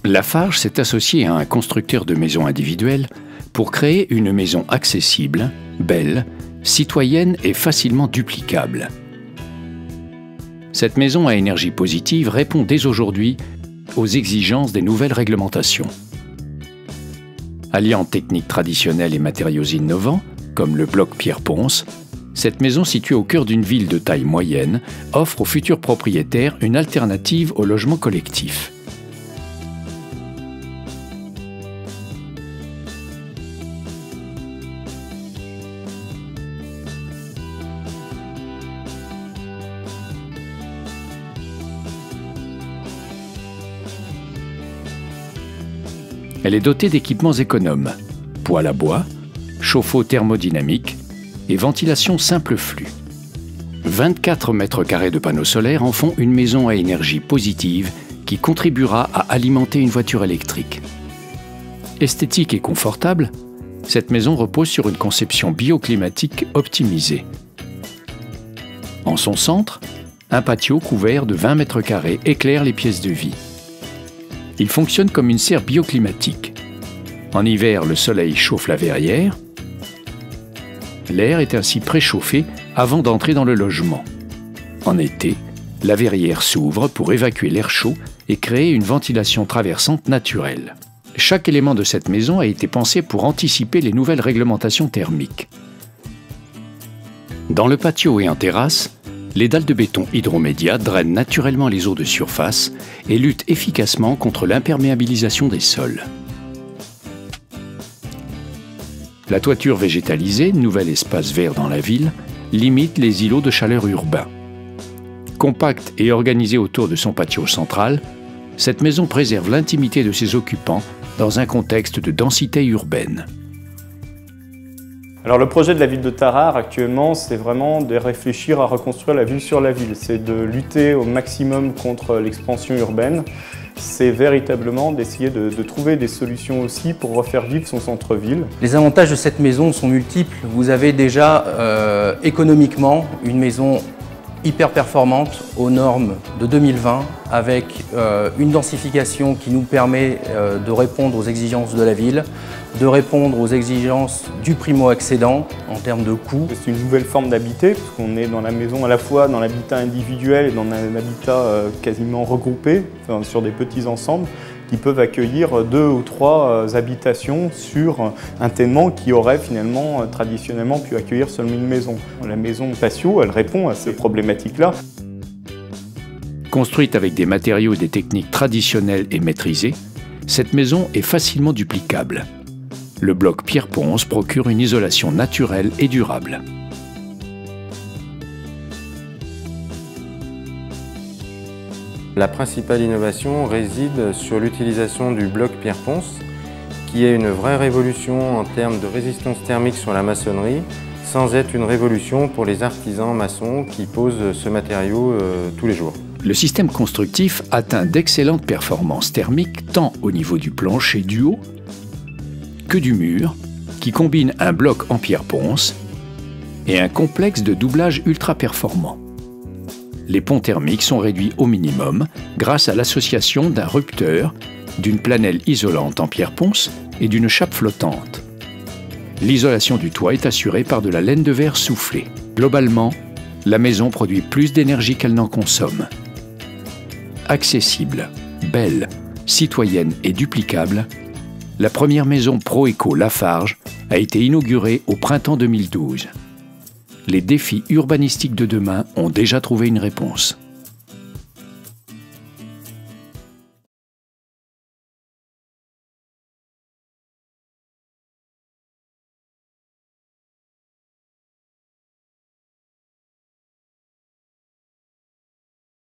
Lafarge s'est associé à un constructeur de maisons individuelles pour créer une maison accessible, belle, citoyenne et facilement duplicable. Cette maison à énergie positive répond dès aujourd'hui aux exigences des nouvelles réglementations. Alliant techniques traditionnelles et matériaux innovants, comme le bloc pierre-ponce, cette maison située au cœur d'une ville de taille moyenne offre aux futurs propriétaires une alternative au logement collectif. Elle est dotée d'équipements économes, poêle à bois, chauffe-eau thermodynamique et ventilation simple flux. 24 mètres carrés de panneaux solaires en font une maison à énergie positive qui contribuera à alimenter une voiture électrique. Esthétique et confortable, cette maison repose sur une conception bioclimatique optimisée. En son centre, un patio couvert de 20 mètres carrés éclaire les pièces de vie. Il fonctionne comme une serre bioclimatique. En hiver, le soleil chauffe la verrière. L'air est ainsi préchauffé avant d'entrer dans le logement. En été, la verrière s'ouvre pour évacuer l'air chaud et créer une ventilation traversante naturelle. Chaque élément de cette maison a été pensé pour anticiper les nouvelles réglementations thermiques. Dans le patio et en terrasse, les dalles de béton Hydromédia drainent naturellement les eaux de surface et luttent efficacement contre l'imperméabilisation des sols. La toiture végétalisée, nouvel espace vert dans la ville, limite les îlots de chaleur urbains. Compacte et organisée autour de son patio central, cette maison préserve l'intimité de ses occupants dans un contexte de densité urbaine. Alors le projet de la ville de Tarare actuellement, c'est vraiment de réfléchir à reconstruire la ville sur la ville. C'est de lutter au maximum contre l'expansion urbaine. C'est véritablement d'essayer de trouver des solutions aussi pour refaire vivre son centre-ville. Les avantages de cette maison sont multiples. Vous avez déjà économiquement une maison hyper performante aux normes de 2020 avec une densification qui nous permet de répondre aux exigences de la ville, de répondre aux exigences du primo-accédant en termes de coûts. C'est une nouvelle forme d'habiter, parce qu'on est dans la maison à la fois dans l'habitat individuel et dans un habitat quasiment regroupé, enfin, sur des petits ensembles qui peuvent accueillir 2 ou 3 habitations sur un tenement qui aurait finalement traditionnellement pu accueillir seulement une maison. La maison patio, elle répond à ces problématiques-là. Construite avec des matériaux et des techniques traditionnelles et maîtrisées, cette maison est facilement duplicable. Le bloc pierre-ponce procure une isolation naturelle et durable. La principale innovation réside sur l'utilisation du bloc pierre-ponce, qui est une vraie révolution en termes de résistance thermique sur la maçonnerie, sans être une révolution pour les artisans maçons qui posent ce matériau tous les jours. Le système constructif atteint d'excellentes performances thermiques tant au niveau du plancher du haut que du mur, qui combine un bloc en pierre-ponce et un complexe de doublage ultra performant. Les ponts thermiques sont réduits au minimum grâce à l'association d'un rupteur, d'une planelle isolante en pierre-ponce et d'une chape flottante. L'isolation du toit est assurée par de la laine de verre soufflée. Globalement, la maison produit plus d'énergie qu'elle n'en consomme. Accessible, belle, citoyenne et duplicable, la première maison Proéco Lafarge a été inaugurée au printemps 2012. Les défis urbanistiques de demain ont déjà trouvé une réponse.